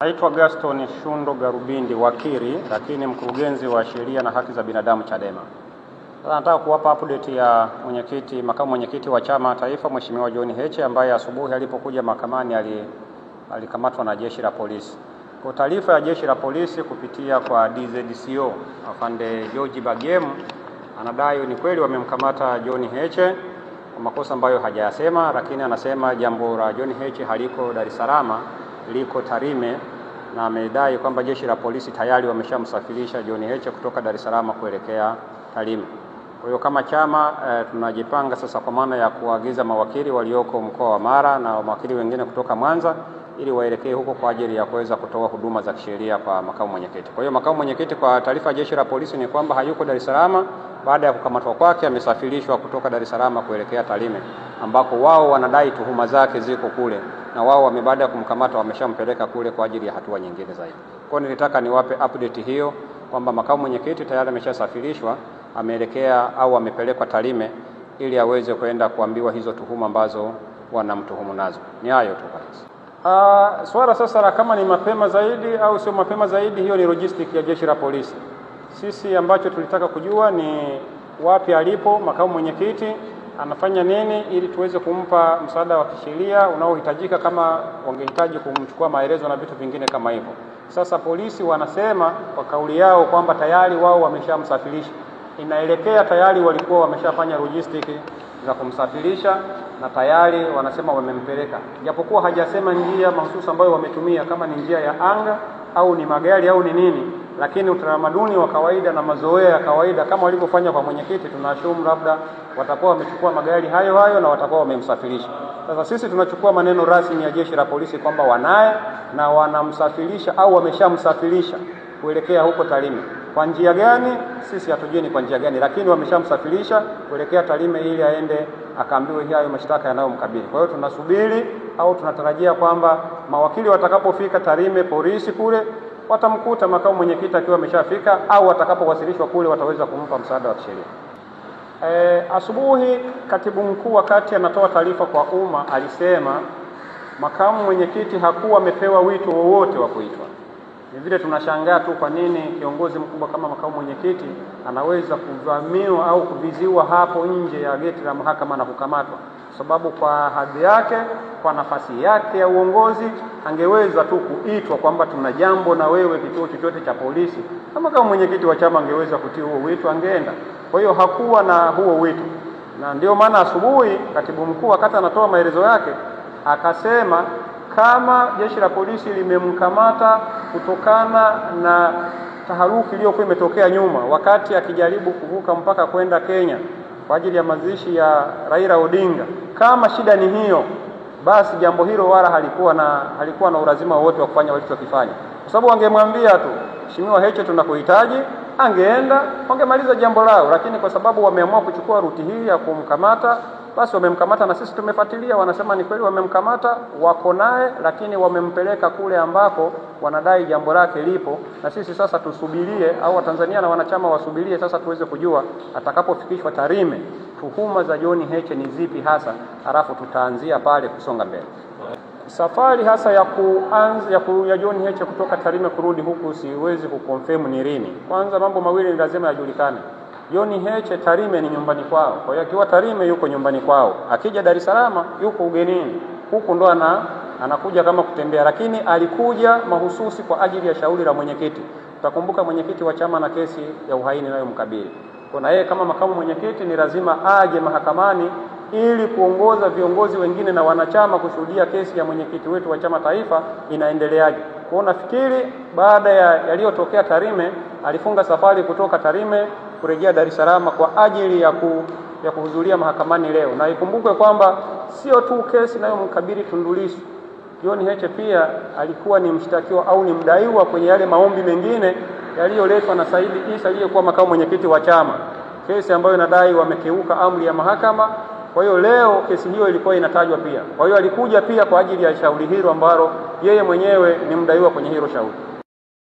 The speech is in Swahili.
Naitwa Gaston Shundo Garubindi, wakili lakini mkurugenzi wa sheria na haki za binadamu Chadema. Sasa nataka kuwapa update ya makamu mwenyekiti wa chama taifa Mheshimiwa John Heche ambaye asubuhi alipokuja mahakamani alikamatwa na jeshi la polisi. Kwa taarifa ya jeshi la polisi kupitia kwa DZCO afande George Bagemu anadai ni kweli wamemkamata John Heche kwa makosa ambayo hajayasema, lakini anasema jambo la John Heche haliko Dar es Salaam, liko Tarime, na amedai kwamba jeshi la polisi tayari wameshamsafirisha John Heche kutoka Dar es Salaam kuelekea Tarime. Kwa hiyo kama chama tunajipanga sasa kwa maana ya kuagiza mawakili walioko mkoa wa Mara na mawakili wengine kutoka Mwanza ili waelekee huko kwa ajili ya kuweza kutoa huduma za kisheria kwa makamu mwenyekiti. Kwa hiyo makamu mwenyekiti, kwa taarifa ya jeshi la polisi ni kwamba hayuko Dar es Salaam. Baada ya kukamatwa kwake amesafirishwa kutoka Dar es Salaam kuelekea Tarime ambako wao wanadai tuhuma zake ziko kule, na wao baada ya kumkamata wameshampeleka kule kwa ajili ya hatua nyingine zaidi. Kwa hiyo nilitaka niwape update hiyo kwamba makamu mwenyekiti tayari ameshasafirishwa, ameelekea au amepelekwa Tarime ili aweze kwenda kuambiwa hizo tuhuma ambazo wanamtuhumu nazo. Ni hayo tu kabisa. Swala sasa la kama ni mapema zaidi au sio mapema zaidi, hiyo ni logistic ya jeshi la polisi. Sisi ambacho tulitaka kujua ni wapi alipo makamu mwenyekiti, anafanya nini, ili tuweze kumpa msaada wa kisheria unaohitajika kama wangehitaji kumchukua maelezo na vitu vingine kama hivyo. Sasa polisi wanasema kwa kauli yao kwamba tayari wao wameshamsafirisha. Inaelekea tayari walikuwa wameshafanya logistic za kumsafirisha na tayari wanasema wamempeleka. Japokuwa hajasema njia mahususi ambayo wametumia, kama ni njia ya anga au ni magari au ni nini, lakini utamaduni wa kawaida na mazoea ya kawaida kama walivyofanya kwa mwenyekiti, tunashumu labda watakuwa wamechukua magari hayo na watakuwa wamemsafirisha. Sasa sisi tunachukua maneno rasmi ya jeshi la polisi kwamba wanaye na wanamsafirisha au wameshamsafirisha kuelekea huko Tarime. Kwa njia gani sisi hatujui ni kwa njia gani, lakini wameshamsafirisha kuelekea Tarime ili aende akaambiwe hayo mashtaka yanayomkabili. Kwa hiyo tunasubiri au tunatarajia kwamba mawakili watakapofika Tarime polisi kule watamkuta makamu mwenyekiti akiwa ameshafika, au watakapowasilishwa kule wataweza kumpa msaada wa kisheria. Asubuhi katibu mkuu wakati anatoa taarifa kwa umma alisema makamu mwenyekiti hakuwa amepewa wito wowote wa kuitwa. Ni vile tunashangaa tu kwa nini kiongozi mkubwa kama makamu mwenyekiti anaweza kuvamiwa au kuviziwa hapo nje ya geti la mahakama na kukamatwa, sababu kwa hadhi yake, kwa nafasi yake ya uongozi angeweza tu kuitwa kwamba tuna jambo na wewe kituo chochote cha polisi. Kama mwenyekiti wa chama angeweza kutii huo wito angeenda. Kwa hiyo hakuwa na huo wito, na ndio maana asubuhi katibu mkuu wakati anatoa maelezo yake akasema kama jeshi la polisi limemkamata kutokana na taharuki iliyokuwa imetokea nyuma wakati akijaribu kuvuka mpaka kwenda Kenya kwa ajili ya mazishi ya Raila Odinga, kama shida ni hiyo, basi jambo hilo wala halikuwa na ulazima wote wa kufanya walichokifanya, kwa sababu wangemwambia tu Mheshimiwa Heche tunakuhitaji, angeenda wangemaliza jambo lao. Lakini kwa sababu wameamua kuchukua ruti hii ya kumkamata, basi wamemkamata na sisi tumefuatilia, wanasema ni kweli wamemkamata, wako naye, lakini wamempeleka kule ambako wanadai jambo lake lipo, na sisi sasa tusubirie, au Watanzania na wanachama wasubirie sasa tuweze kujua atakapofikishwa Tarime tuhuma za John Heche ni zipi hasa, halafu tutaanzia pale kusonga mbele. Safari hasa ya John Heche kutoka Tarime kurudi huku siwezi kuconfirm ni lini. Kwanza mambo mawili ni lazima yajulikane. John Heche Tarime ni nyumbani kwao. Kwa hiyo akiwa Tarime yuko nyumbani kwao. Akija Dar es Salaam yuko ugenini. Huku ndo anakuja kama kutembea, lakini alikuja mahususi kwa ajili ya shauri la mwenyekiti. Utakumbuka mwenyekiti wa chama na kesi ya uhaini nayo mkabili. Kwa yeye kama makamu mwenyekiti ni lazima aje mahakamani ili kuongoza viongozi wengine na wanachama kushuhudia kesi ya mwenyekiti wetu wa chama taifa inaendeleaje. Kwa nafikiri baada ya yaliyotokea Tarime alifunga safari kutoka Tarime kurejea Dar es Salaam kwa ajili ya kuhudhuria mahakamani leo. Na ikumbukwe kwamba sio tu kesi inayomkabili Tundu Lissu, John Heche pia alikuwa ni mshtakiwa au ni mdaiwa kwenye yale maombi mengine yaliyoletwa na Said Issa aliyekuwa makamu mwenyekiti wa chama, kesi ambayo inadai wamekeuka amri ya mahakama. Kwa hiyo leo kesi hiyo ilikuwa inatajwa pia. Kwa hiyo alikuja pia kwa ajili ya shauri hilo ambalo yeye mwenyewe ni mdaiwa kwenye hilo shauri.